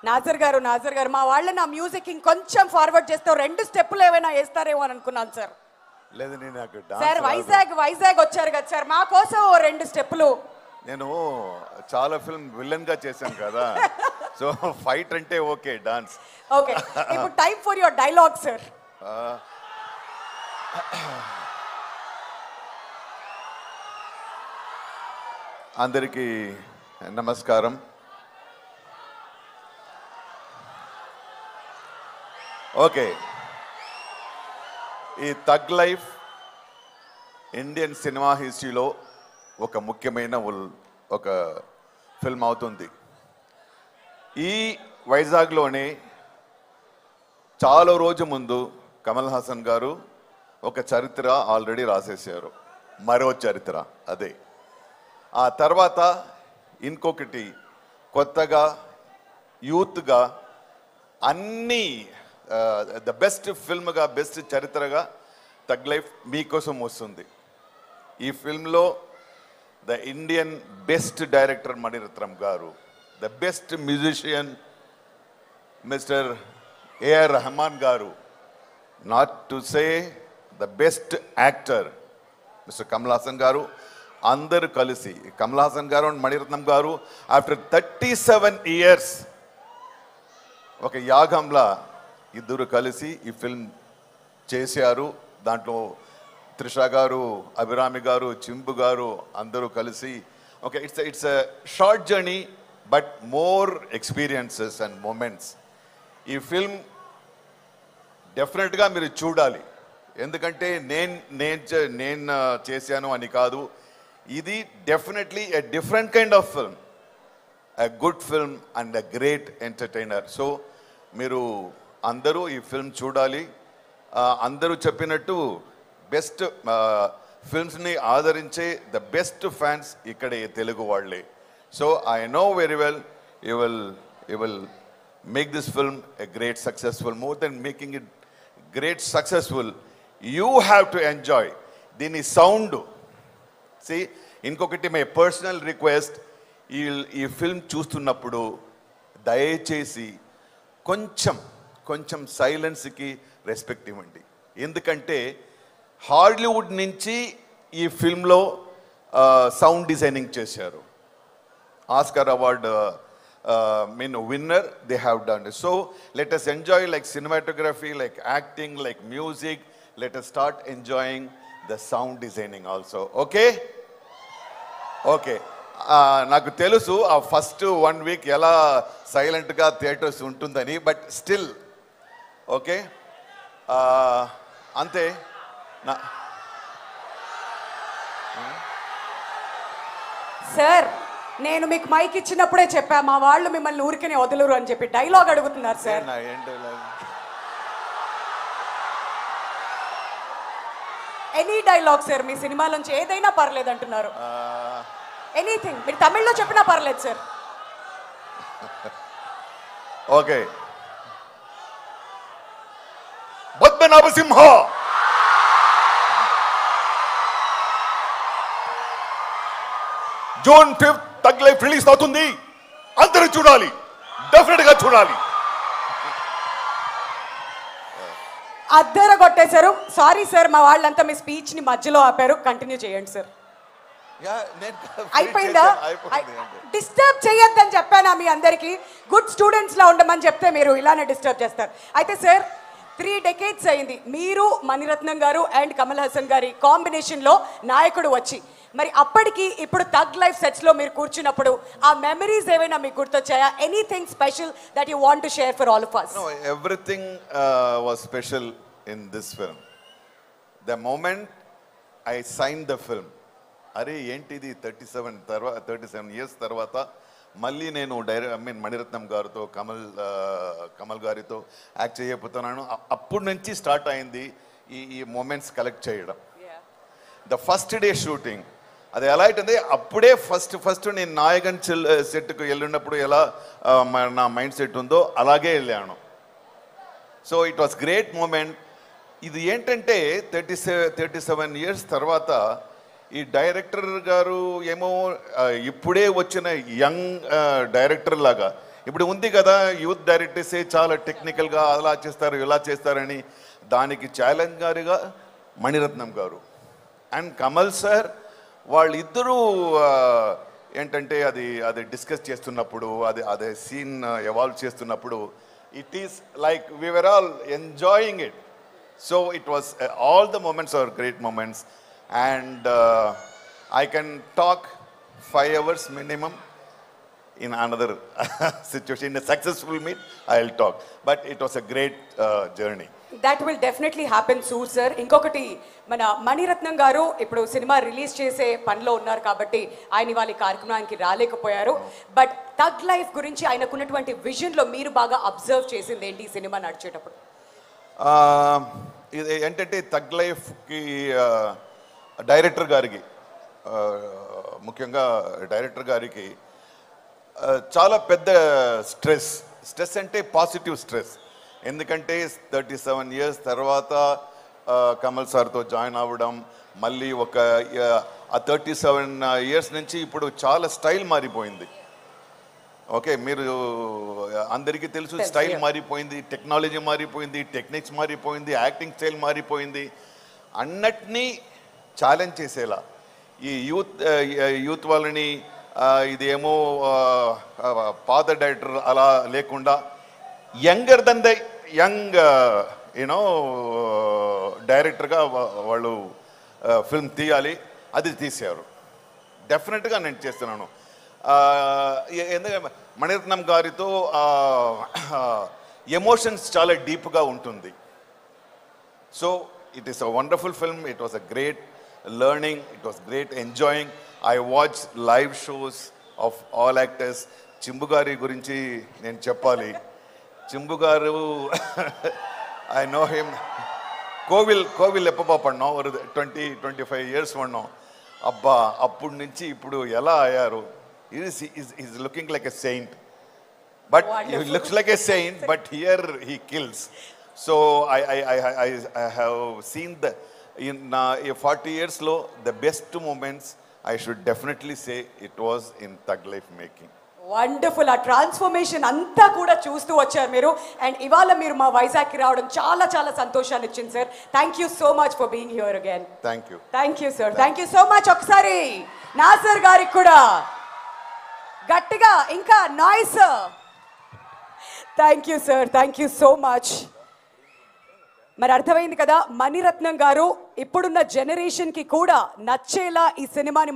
నాజర్ గారు మా వాళ్ళని నా మ్యూజిక్ ఇంకొంచెం ఫార్వర్డ్ చేస్తే 2 స్టెప్పులు ఏమైనా వేస్తారేమో అని అనుకున్నాను సార్. లేదు నేను సార్ వైజాగ్ వచ్చారు కదా సార్, మా కోసం 2 స్టెప్పులు. నేను చాలా ఫిల్మ్ విలన్ గా చేశాను కదా, సో ఫైట్ అంటే ఓకే, డాన్స్ ఓకే. ఇప్పుడు time for your dialogue sir. అందరికీ నమస్కారం. ఓకే, ఈ థగ్ లైఫ్ ఇండియన్ సినిమా హిస్టరీలో ఒక ముఖ్యమైన ఒక ఫిల్మ్ అవుతుంది. ఈ వైజాగ్లోనే చాలా రోజు ముందు కమల్ హాసన్ గారు ఒక చరిత్ర ఆల్రెడీ రాసేసారు, మరో చరిత్ర అదే. ఆ తర్వాత ఇంకొకటి కొత్తగా యూత్గా అన్నీ ద బెస్ట్ ఫిల్మ్గా, బెస్ట్ చరిత్రగా థగ్ లైఫ్ మీకోసం వస్తుంది. ఈ ఫిల్మ్లో the Indian best director Mani Ratnam garu, the best musician mister AR Rahman garu, not to say the best actor mister Kamal Haasan garu, అందరూ కలిసి కమల్ హాసన్ గారు అండ్ మణిరత్నం గారు ఆఫ్టర్ 37 years ఒక యాగంలా ఇద్దరు కలిసి ఈ ఫిల్మ్ చేశారు. దాంట్లో త్రిష గారు, అభిరామి గారు, చింపు గారు అందరూ కలిసి okay, it's a short journey but more experiences and moments. ఈ ఫిల్మ్ డెఫినెట్గా మీరు చూడాలి, ఎందుకంటే నేను చేశాను అని కాదు, ఇది definitely a different kind of film, a good film and a great entertainer. So మీరు అందరూ ఈ ఫిల్మ్ చూడాలి. అందరూ చెప్పినట్టు బెస్ట్ ఫిల్మ్స్ని ఆదరించే ద బెస్ట్ ఫ్యాన్స్ ఇక్కడే తెలుగు వాళ్ళే. So I know very well you will make this film a great successful. More than making it great successful, you have to enjoy దీని సౌండ్. ఇంకొకటి మై పర్సనల్ రిక్వెస్ట్, ఈ film చూస్తున్నప్పుడు దయచేసి కొంచెం సైలెన్స్కి respect ఇవ్వండి, ఎందుకంటే హాలీవుడ్ నుంచి ఈ ఫిల్మ్లో సౌండ్ డిజైనింగ్ చేశారు. Oscar award winner they have done. So let us enjoy like cinematography, like acting, like music. Let us start enjoying the sound designing also. Okay నాకు తెలుసు ఆ ఫస్ట్ 1 week ఎలా సైలెంట్గా థియేటర్స్ ఉంటుందని, but still okay అంతే. Sir నేను మీకు mic ఇచ్చినప్పుడే చెప్పా, మా వాళ్ళు మిమ్మల్ని ఊరికనే వదలరు అని చెప్పి. డైలాగ్ అడుగుతున్నారు సార్. ఎనీ డైలాగ్ సార్, మీ సినిమాలోంచి ఏదైనా పర్లేదు అంటున్నారు. ఎనీథింగ్, మీరు తమిళ్లో చెప్పినా పర్లేదు sir. Okay, Padmanabhasimha June 5th Thug Life release అవుతుంది, అందరూ చూడాలి, డెఫినెట్ గా చూడాలి. అద్దర కొట్టేశారు. సారీ సార్, మా వాళ్ళంతా మీ స్పీచ్ ని మధ్యలో ఆపారు. కంటిన్యూ చేయండి సార్. అయిపోయిందా? డిస్టర్బ్ చేయొద్దని చెప్పానా మీ అందరికి? గుడ్ స్టూడెంట్స్ లా ఉండమని చెప్తే మీరు ఇలానే డిస్టర్బ్ చేస్తారు. అయితే సార్ 3 decades అయింది మీరు, మణిరత్నం గారు అండ్ కమల్ హాసన్ గారి కాంబినేషన్ లో నాయకుడు వచ్చి. మరి అప్పటికి ఇప్పుడు థగ్ లైఫ్ సెట్స్ లో మీరు కూర్చున్నప్పుడు ఆ మెమరీస్ ఏమైనా మీకు గుర్తొచ్చాయా? Anything special that you want to share for all of us? No, everything was special in this film. The moment I signed the film, అరే ఏంటిది 37 years తర్వాత మళ్ళీ నేను మణిరత్నం గారితో కమల్ గారితో యాక్ట్ చేయబోతున్నాను. అప్పటి నుంచి స్టార్ట్ అయింది ఈ మూమెంట్స్ కలెక్ట్ చేయడం. ద ఫస్ట్ డే షూటింగ్ అది ఎలా అయితే అప్పుడే ఫస్ట్ నేను నాయకన్ సెట్కు వెళ్ళినప్పుడు ఎలా నా మైండ్ సెట్ ఉందో అలాగే వెళ్ళాను. So it was great moment. ఇది ఏంటంటే 37 years తర్వాత ఈ డైరెక్టర్ గారు ఏమో ఇప్పుడే వచ్చిన యంగ్ డైరెక్టర్ లాగా ఇప్పుడు ఉంది కదా యూత్ డైరెక్టర్సే చాలా టెక్నికల్గా అలా చేస్తారు ఇలా చేస్తారని, దానికి ఛాలెంజ్ గారుగా మణిరత్నం గారు అండ్ కమల్ సార్ వాళ్ళిద్దరూ ఏంటంటే అది డిస్కస్ చేస్తున్నప్పుడు అదే సీన్ ఎవాల్వ్ చేస్తున్నప్పుడు it is like we were all enjoying it. So it was all the moments are great moments and I can talk 5 hours minimum in another situation. In a successful meet, I'll talk. But it was a great journey. That will definitely happen soon, sir. ఇంకొకటి మన మణిరత్నం గారు ఇప్పుడు cinema release చేసే పనిలో ఉన్నారు కాబట్టి ఆయన వాళ్ళ కార్యక్రమానికి రాలేకపోయారు. బట్ థగ్ లైఫ్ గురించి ఆయనకున్నటువంటి విజన్లో మీరు బాగా అబ్జర్వ్ చేసింది ఏంటి ఈ సినిమా నడిచేటప్పుడు? ఇది ఏంటంటే థగ్ లైఫ్కి డైరెక్టర్ గారికి ముఖ్యంగా డైరెక్టర్ గారికి చాలా పెద్ద స్ట్రెస్ అంటే పాజిటివ్ స్ట్రెస్. ఎందుకంటే 37 years తర్వాత కమల్ సార్తో జాయిన్ అవ్వడం, మళ్ళీ ఒక 37 years నుంచి ఇప్పుడు చాలా స్టైల్ మారిపోయింది. ఓకే, మీరు అందరికీ తెలుసు స్టైల్ మారిపోయింది, టెక్నాలజీ మారిపోయింది, టెక్నిక్స్ మారిపోయింది, యాక్టింగ్ స్టైల్ మారిపోయింది. అన్నిటినీ ఛాలెంజ్ చేసేలా ఈ యూత్ వాళ్ళని ఇదేమో పాత డైరెక్టర్ అలా లేకుండా younger than the young you know డైరెక్టర్గా వాళ్ళు ఫిల్మ్ తీయాలి. అది తీశారు. డెఫినెట్గా నేను చేస్తున్నాను. ఎందుకంటే మణిరత్నం గారితో ఎమోషన్స్ చాలా డీప్గా ఉంటుంది. So it is a wonderful film. It was a great learning. It was great enjoying. I watched live shows of all actors. Chimbu gari gurinchi nenu cheppali. Chimbu garu I know him. Kovil eppa panna or 20-25 years vanno. Abba appudu nunchi ippudu ela ayaru. He is looking like a saint. But he looks like a saint, but here he kills. So I have seen in 40 years low the best moments. I should definitely say it was in Thug Life making. Wonderful. ఆ transformation అంతా కూడా చూస్తూ వచ్చారు మీరు. And ఇవాళ మీరు మా వైజాగ్కి రావడం చాలా చాలా సంతోషాన్ని ఇచ్చింది sir. Thank you so much for being here again. Thank you sir. Thank you so much. ఒకసారి నాసర్ గారికి కూడా గట్టిగా ఇంకా noise. Thank you sir. Thank you so much. మరి అర్థమైంది కదా, మణిరత్నం గారు ఇప్పుడున్న జనరేషన్కి కూడా నచ్చేలా ఈ సినిమాని